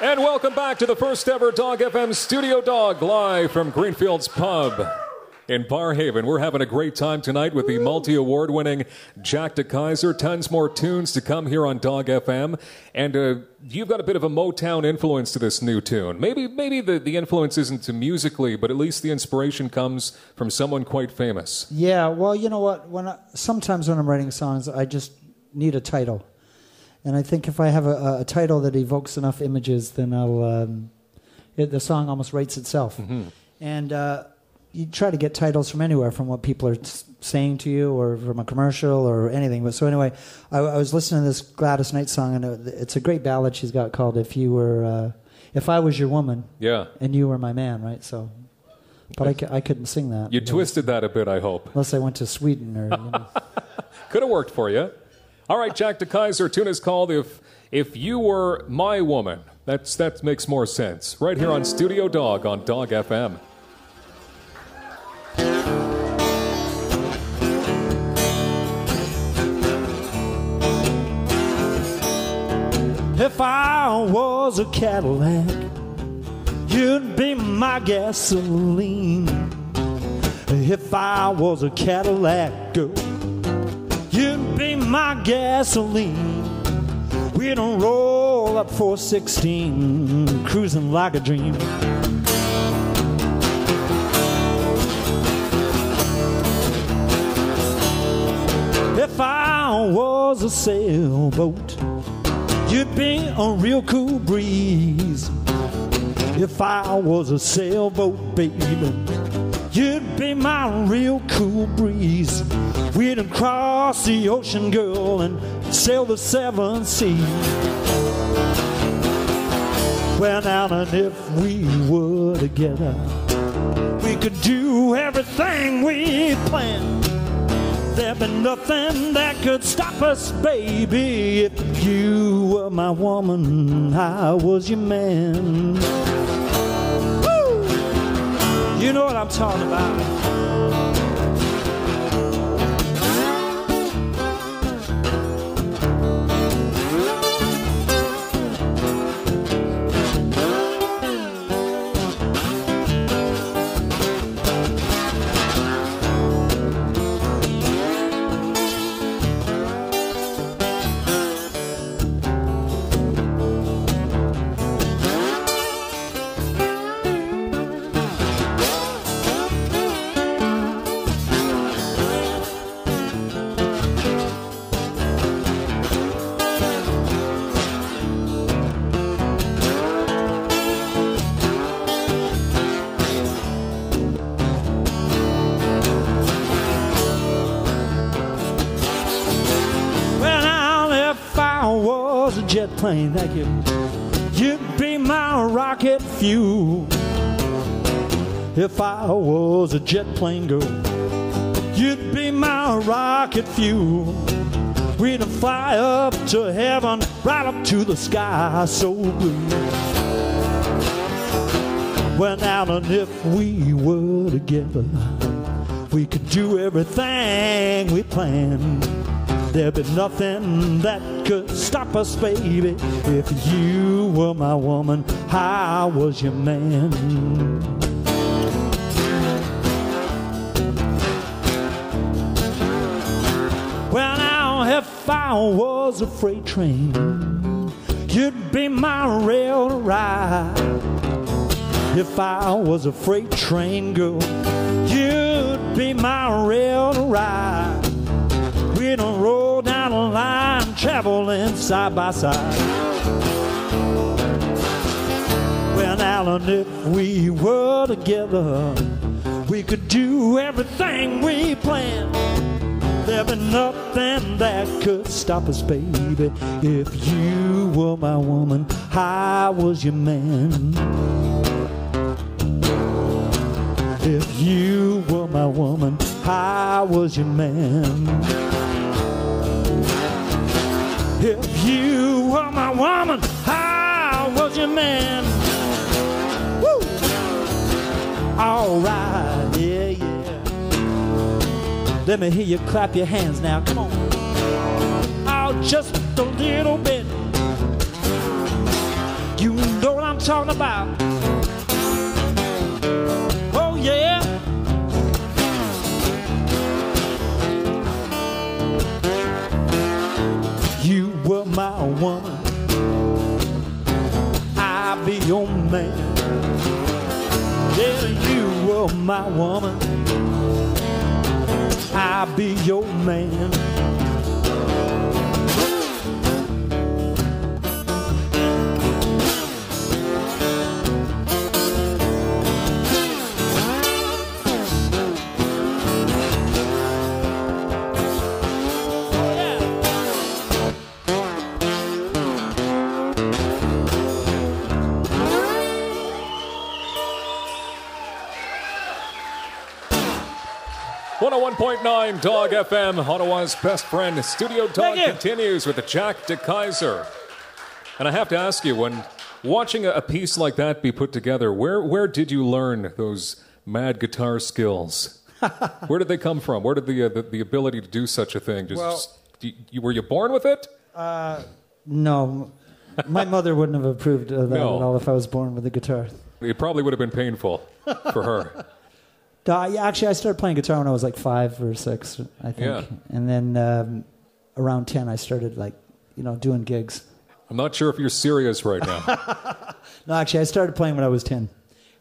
And welcome back to the first ever Dog FM Studio Dog, live from Greenfield's Pub in Barhaven. We're having a great time tonight with the multi-award winning Jack to Keyzer. Tons more tunes to come here on Dog FM. And you've got a bit of a Motown influence to this new tune. Maybe the influence isn't musically, but at least the inspiration comes from someone quite famous. Yeah, well, you know what? Sometimes when I'm writing songs, I just need a title. And I think if I have a title that evokes enough images, then the song almost writes itself. Mm-hmm. And you try to get titles from anywhere, from what people are saying to you, or from a commercial, or anything. But so anyway, I was listening to this Gladys Knight song, and it's a great ballad she's got called "If I Was Your Woman, yeah, and You Were My Man." Right? So, but I couldn't sing that. You twisted that a bit, I hope. Unless I went to Sweden or. You know. Could have worked for you. All right, Jack to Keyzer, tune is called If You Were My Woman. That makes more sense. Right here on Studio Dog on Dog FM. If I was a Cadillac, you'd be my gasoline. If I was a Cadillac girl, you'd be my gasoline. We don't roll up 416, cruising like a dream. If I was a sailboat, you'd be a real cool breeze. If I was a sailboat, baby, you'd be my real cool breeze. We'd cross the ocean, girl, and sail the seven seas. Well, now, and if we were together, we could do everything we planned. There'd be nothing that could stop us, baby. If you were my woman, I was your man. Woo! You know what I'm talking about. Jet plane, thank you. You'd be my rocket fuel. If I was a jet plane girl, you'd be my rocket fuel. We'd fly up to heaven, right up to the sky so blue. Well, now, and if we were together, we could do everything we planned. There'd be nothing that could stop us, baby. If you were my woman, I was your man. Well, now, if I was a freight train, you'd be my rail to ride. If I was a freight train girl, you'd be my rail to ride. We don't roll down the line, traveling side by side. Well, now, and if we were together, we could do everything we planned. There'd be nothing that could stop us, baby. If you were my woman, I was your man. If you were my woman, I was your man. If you were my woman, I was your man. Woo! All right, yeah, yeah. Let me hear you clap your hands now, come on. Oh, just a little bit. You know about. Oh, yeah. You were my woman, I'll be your man. Yeah, you were my woman, I'll be your man. .9 DAWG FM, Ottawa's best friend. Studio Dog continues with the Jack de Keyzer. And I have to ask you, when watching a piece like that be put together, where did you learn those mad guitar skills? Where did they come from? Where did the ability to do such a thing? Were you born with it? No. My mother wouldn't have approved of that at all if I was born with a guitar. It probably would have been painful for her. Actually, I started playing guitar when I was like 5 or 6, I think. Yeah. And then around 10, I started doing gigs. I'm not sure if you're serious right now. No, actually, I started playing when I was 10.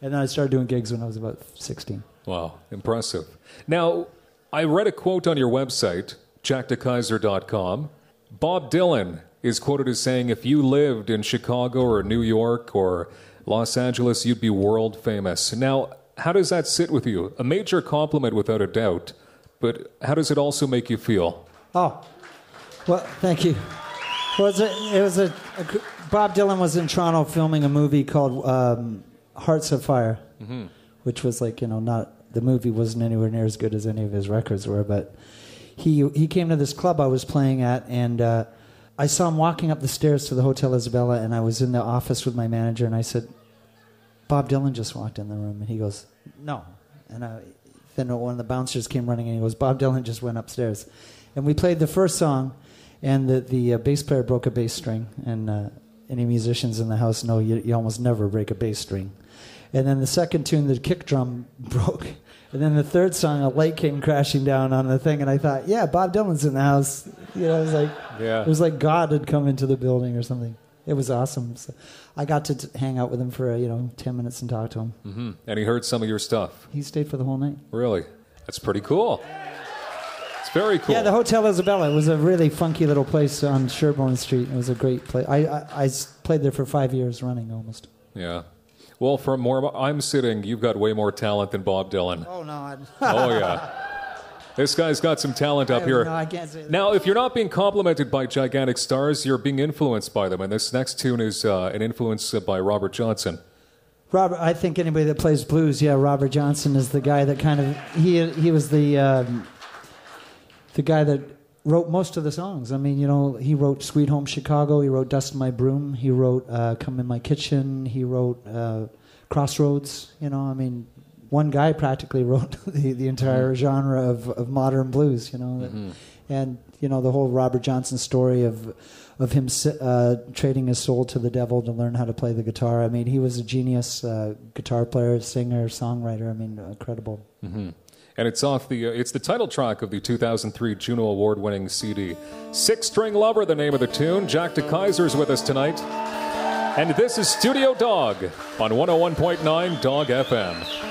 And then I started doing gigs when I was about 16. Wow, impressive. Now, I read a quote on your website, jackdekeyzer.com. Bob Dylan is quoted as saying, if you lived in Chicago or New York or Los Angeles, you'd be world famous. Now, how does that sit with you? A major compliment without a doubt, but how does it also make you feel? Oh, well, thank you. Bob Dylan was in Toronto filming a movie called Hearts of Fire, which was not, the movie wasn't anywhere near as good as any of his records were, but he came to this club I was playing at, and I saw him walking up the stairs to the Hotel Isabella, and I was in the office with my manager, and I said, Bob Dylan just walked in the room, and he goes, no. And then one of the bouncers came running, and he goes, Bob Dylan just went upstairs. And we played the first song, and the bass player broke a bass string, and any musicians in the house know you almost never break a bass string. And then the second tune, the kick drum broke. And then the third song, a light came crashing down on the thing, and I thought, yeah, Bob Dylan's in the house. It was like God had come into the building or something. It was awesome. So I got to hang out with him for 10 minutes and talk to him. Mm-hmm. And he heard some of your stuff. He stayed for the whole night. Really? That's pretty cool. It's very cool. Yeah, the Hotel Isabella. It was a really funky little place on Sherbourne Street. It was a great place. I played there for 5 years running almost. Yeah. Well, from where I'm sitting, you've got way more talent than Bob Dylan. Oh, no. Oh, yeah. This guy's got some talent up here. No, I can't say that. Now, if you're not being complimented by gigantic stars, you're being influenced by them. And this next tune is an influence by Robert Johnson. I think anybody that plays blues, Robert Johnson is the guy that kind of... He was the guy that wrote most of the songs. I mean, he wrote Sweet Home Chicago. He wrote Dust in My Broom. He wrote Come in My Kitchen. He wrote Crossroads. One guy practically wrote the entire genre of modern blues, and the whole Robert Johnson story of him trading his soul to the devil to learn how to play the guitar. I mean, he was a genius guitar player, singer, songwriter. I mean, incredible. Mm-hmm. And it's off it's the title track of the 2003 Juno Award-winning CD. Six String Lover, the name of the tune. Jack de Keyzer's with us tonight, and this is Studio Dog on 101.9 DAWG FM.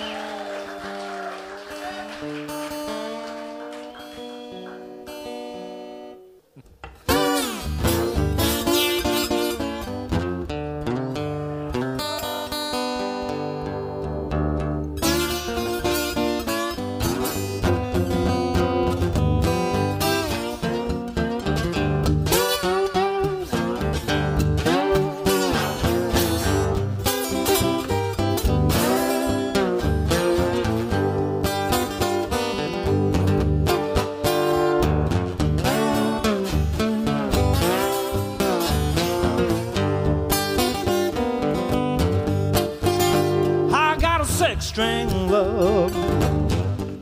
String love,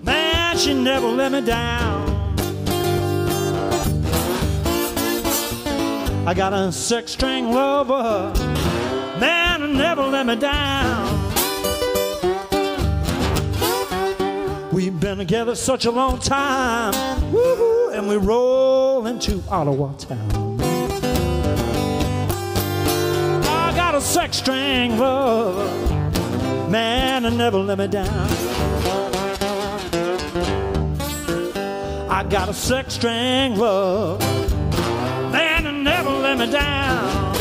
man, she never let me down. I got a six-string lover, man, and never let me down. We've been together such a long time, woo-hoo, and we roll into Ottawa town. I got a sex string lover, man, and never let me down. I got a sex string love, man, and never let me down.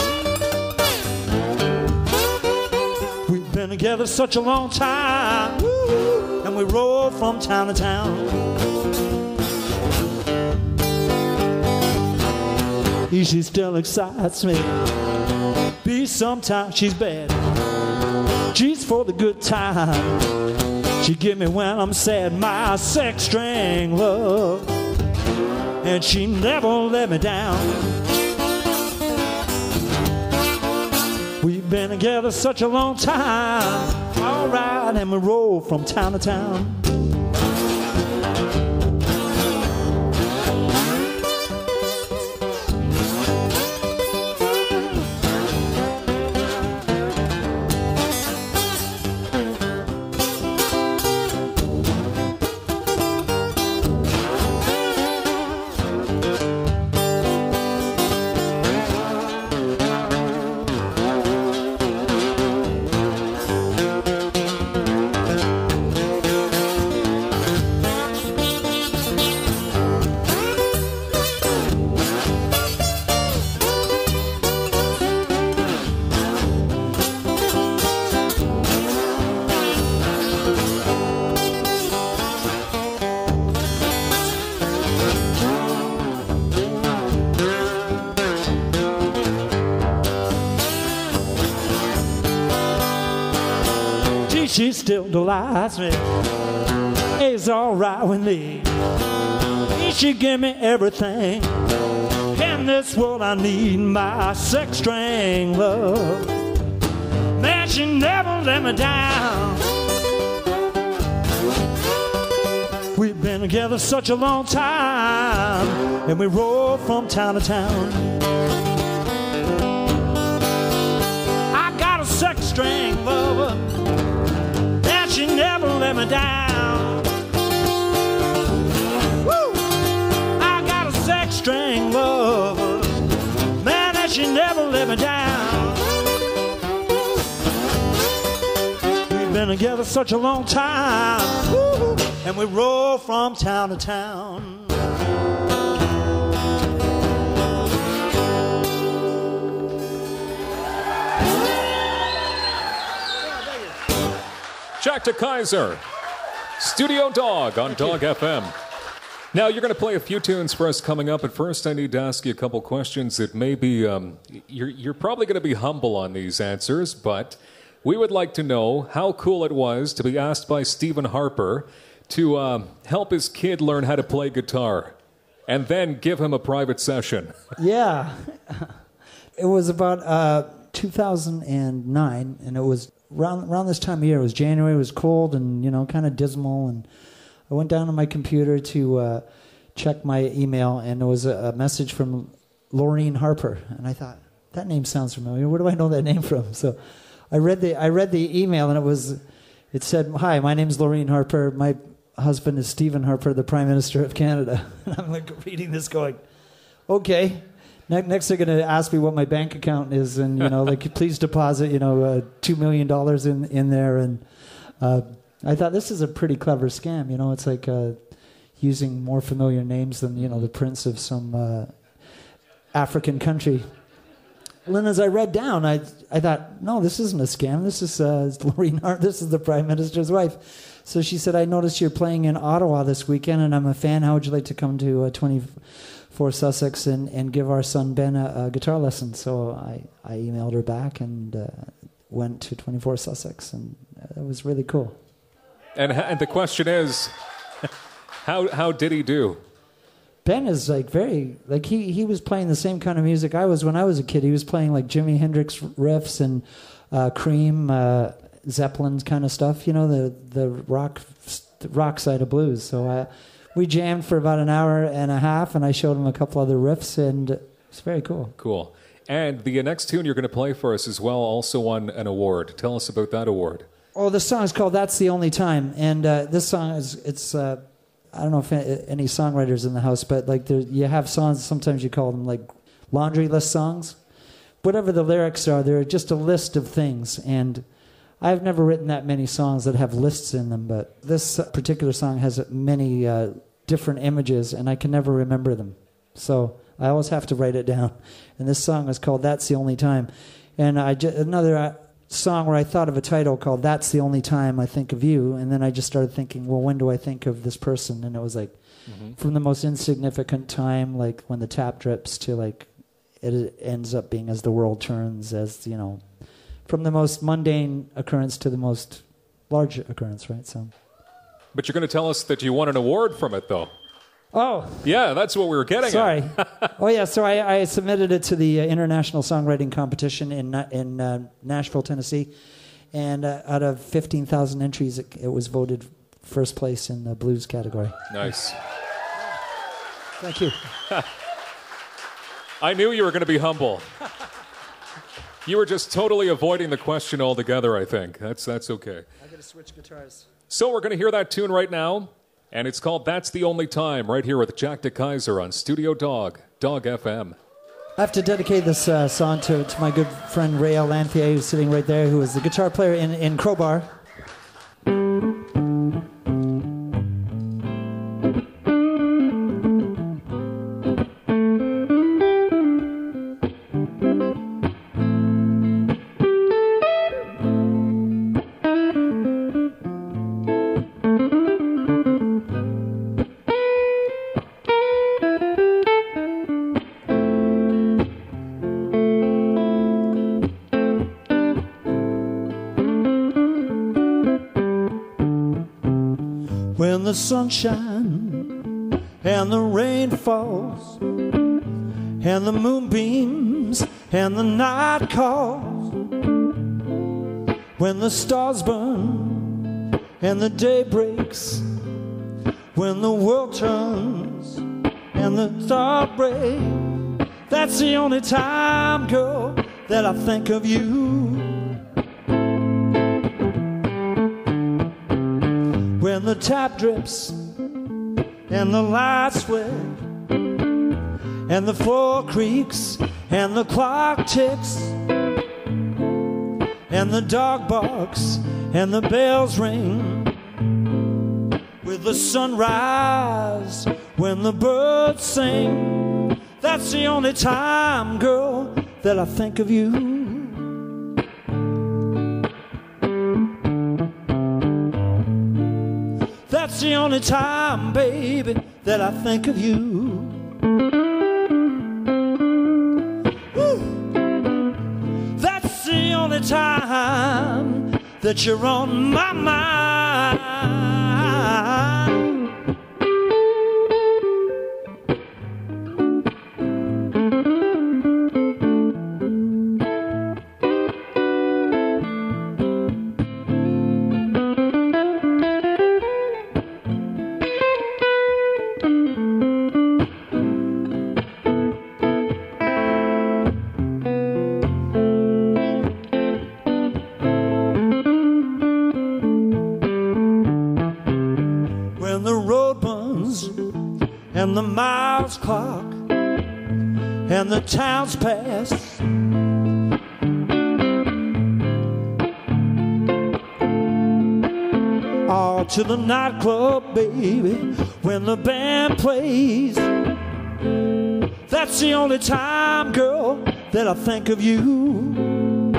We've been together such a long time, woo, and we roll from town to town. She still excites me. Be sometimes she's bad. She's for the good time. She give me when I'm sad, my sex string love, and she never let me down. We've been together such a long time, all right, and we roll from town to town. She still delights me. It's alright with me. She give me everything. In this world I need my sex string love. Man, she never let me down. We've been together such a long time, and we roll from town to town. I got a sex string lover, she never let me down. Woo! I got a sex string lover, man, and she never let me down. We've been together such a long time, woo, and we roll from town to town. Jack to Keyzer, Studio Dog on Dog FM. Now, you're going to play a few tunes for us coming up, but first I need to ask you a couple questions that maybe you're probably going to be humble on these answers, but we would like to know how cool it was to be asked by Stephen Harper to help his kid learn how to play guitar and then give him a private session. Yeah. It was about 2009, and it was around this time of year. It was January. It was cold and, kind of dismal. And I went down to my computer to check my email, and there was a message from Laureen Harper. And I thought, that name sounds familiar. Where do I know that name from? So I read the email, and it said, "Hi, my name's Laureen Harper. My husband is Stephen Harper, the Prime Minister of Canada." And I'm like reading this, going, "Okay." Next, they're going to ask me what my bank account is, and please deposit, $2 million in there. And I thought, this is a pretty clever scam. It's like using more familiar names than the prince of some African country. And then as I read down, I thought, no, this isn't a scam. This is Laureen Hart. This is the Prime Minister's wife. So she said, "I noticed you're playing in Ottawa this weekend, and I'm a fan. How would you like to come to 24 Sussex and give our son Ben a guitar lesson?" So I emailed her back and went to 24 Sussex, and it was really cool. And the question is, how did he do? Ben is he was playing the same kind of music I was when I was a kid. He was playing like Jimi Hendrix riffs and Cream, Zeppelin kind of stuff, the rock side of blues. So we jammed for about an hour and a half, and I showed him a couple other riffs, and It's very cool. Cool. And the next tune you're going to play for us as well also won an award. Tell us about that award. Oh, this song is called "That's the Only Time," and this song it's I don't know if any songwriters in the house, but like you have songs. Sometimes you call them like laundry list songs. Whatever the lyrics are, they're just a list of things. And I've never written that many songs that have lists in them, but this particular song has many different images, and I can never remember them. So I always have to write it down. And this song is called "That's the Only Time." And another song where I thought of a title called "That's the Only Time I Think of You," and then I just started thinking, well, when do I think of this person? And it was like from the most insignificant time, like when the tap drips, to like it ends up being as the world turns, as, you know, from the most mundane occurrence to the most large occurrence, right? So. But you're going to tell us that you won an award from it, though. Oh. Yeah, that's what we were getting Sorry. at. Oh, yeah, so I submitted it to the International Songwriting Competition in Nashville, Tennessee. And out of 15,000 entries, it was voted first place in the blues category. Nice. Thank you. I knew you were going to be humble. You were just totally avoiding the question altogether, I think. That's okay. I got to switch guitars. So we're going to hear that tune right now, and it's called "That's the Only Time," right here with Jack Keyzer on Studio DAWG, DAWG FM. I have to dedicate this song to my good friend Ray Lanthier, who's sitting right there, who is the guitar player in Crowbar. When the sun shines and the rain falls and the moonbeams and the night calls, when the stars burn and the day breaks, when the world turns and the dark breaks, that's the only time, girl, that I think of you. When the tap drips and the lights sway and the floor creaks and the clock ticks and the dog barks and the bells ring, with the sunrise when the birds sing, that's the only time, girl, that I think of you. That's the only time, baby, that I think of you. Woo. That's the only time that you're on my mind. And the miles clock and the towns pass, all to the nightclub, baby, when the band plays, that's the only time, girl, that I think of you.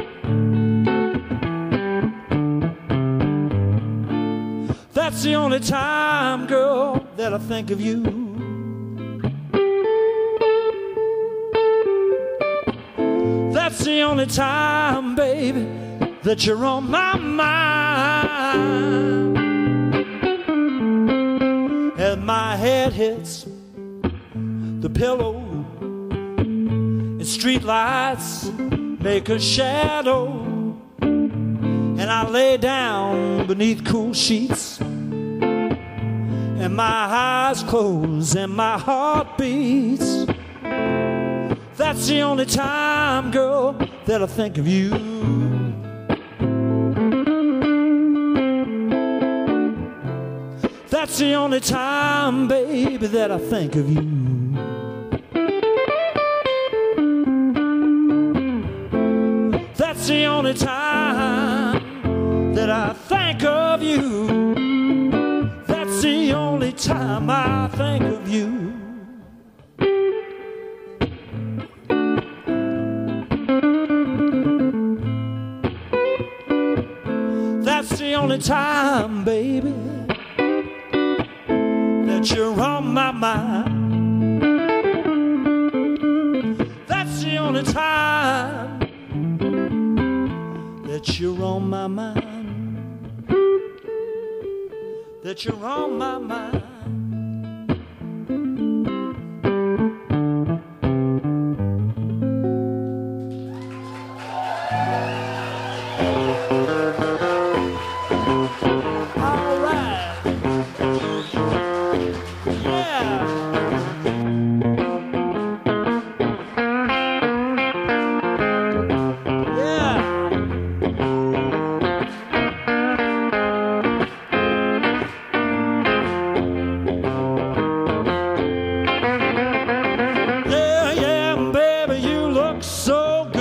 That's the only time, girl, that I think of you. That's the only time, baby, that you're on my mind. And my head hits the pillow, and street lights make a shadow, and I lay down beneath cool sheets, and my eyes close and my heart beats. That's That's the only time, girl, that I think of you. That's the only time, baby, that I think of you. That's the only time that I think of you. That's the only time I think of you. That's the only time, baby, that you're on my mind. That's the only time that you're on my mind. That you're on my mind.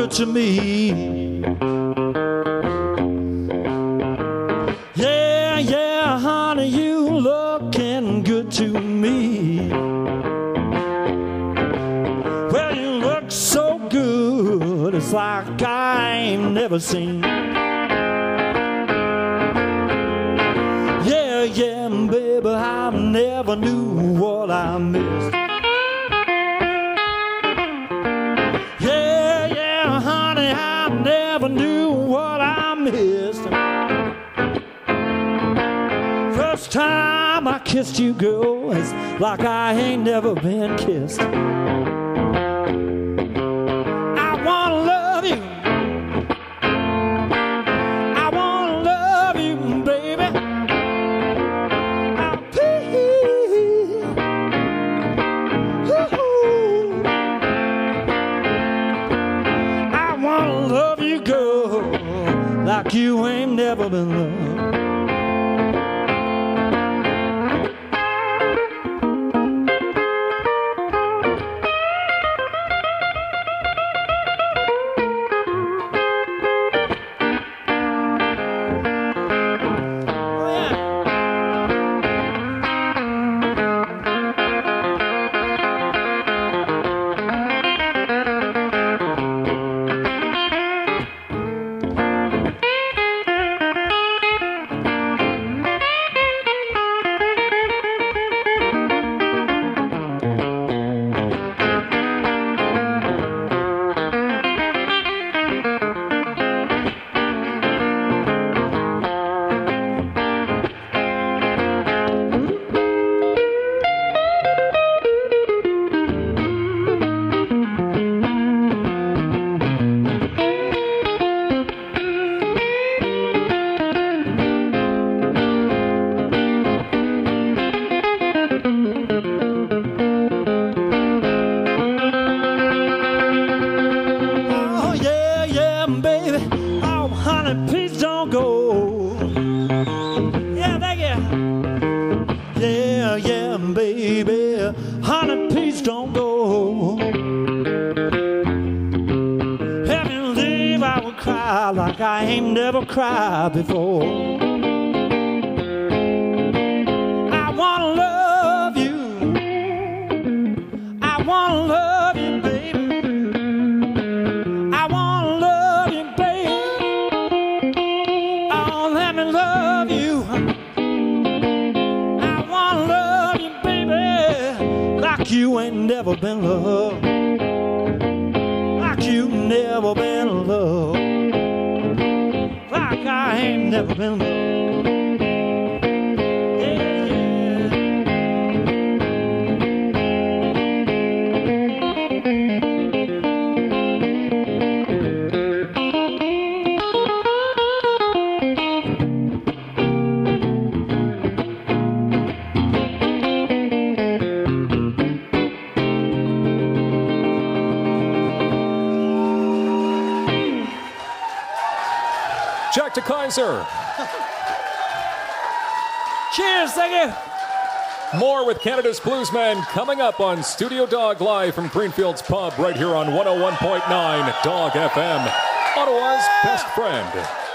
To me, yeah, yeah, honey, you looking good to me. Well, you look so good, it's like I ain't never seen. Yeah, yeah, baby, I never knew what I missed. Never knew what I missed. First time I kissed you, girl, it's like I ain't never been kissed. I wanna love you. I wanna love you, baby. I'll I wanna love you, girl, like you ain't never been loved. Like I ain't never cried before. I wanna love you. I wanna love you, baby. I wanna love you, baby. Oh, let me love you. I wanna love you, baby, like you ain't never been loved. Like you never been loved. I ain't never been loved. Yeah, Jack to Keyzer. Cheers, thank you. More with Canada's Bluesmen coming up on Studio Dog live from Greenfield's Pub right here on 101.9 DAWG FM, Ottawa's best friend.